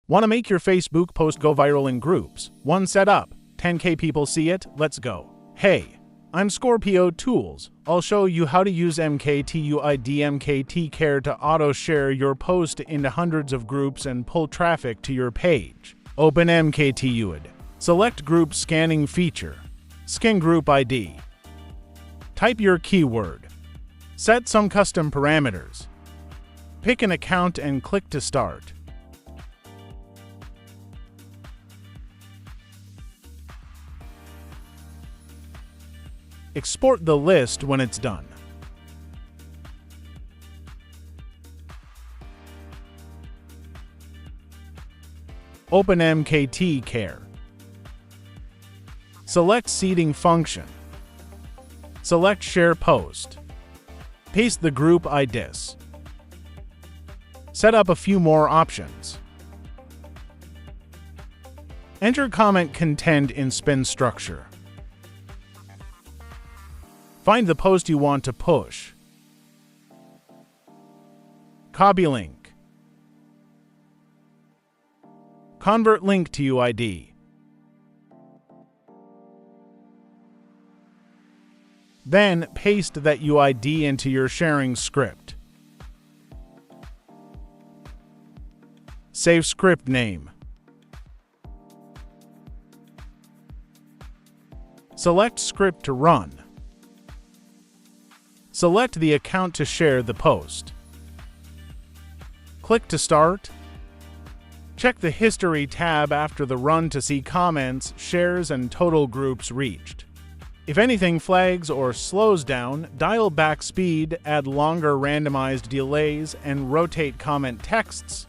Want to make your Facebook post go viral in groups? One set up. 10K people see it, let's go. Hey, I'm Scorpio Tools. I'll show you how to use MKTUID Care to auto-share your post into hundreds of groups and pull traffic to your page. Open MKTUID. Select Group Scanning feature. Scan Group ID. Type your keyword. Set some custom parameters. Pick an account and click to start. Export the list when it's done. Open MKT Care. Select Seeding function. Select Share Post. Paste the group IDs. Set up a few more options. Enter comment content in spin structure. Find the post you want to push. Copy link. Convert link to UID. Then paste that UID into your sharing script. Save script name. Select script to run. Select the account to share the post. Click to start. Check the History tab after the run to see comments, shares, and total groups reached. If anything flags or slows down, dial back speed, add longer randomized delays, and rotate comment texts.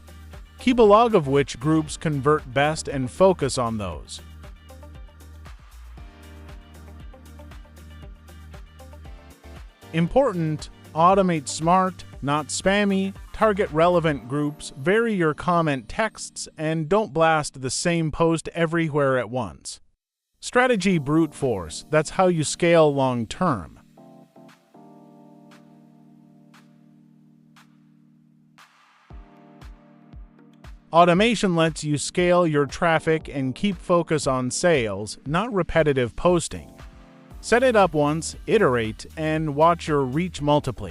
Keep a log of which groups convert best and focus on those. Important: automate smart, not spammy, target relevant groups, vary your comment texts, and don't blast the same post everywhere at once. Strategy brute force, that's how you scale long term. Automation lets you scale your traffic and keep focus on sales, not repetitive posting. Set it up once, iterate, and watch your reach multiply.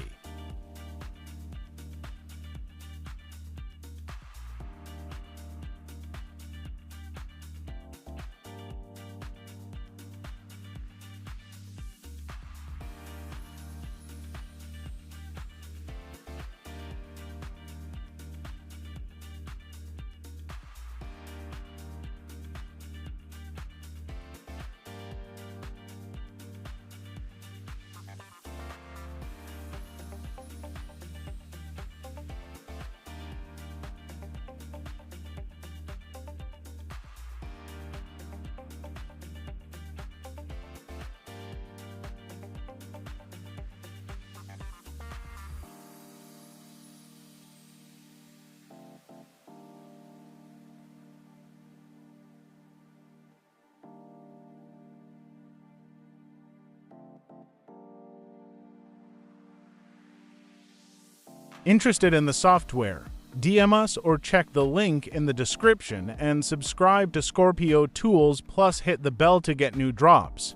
Interested in the software? DM us or check the link in the description and subscribe to Scorpio Tools, plus hit the bell to get new drops.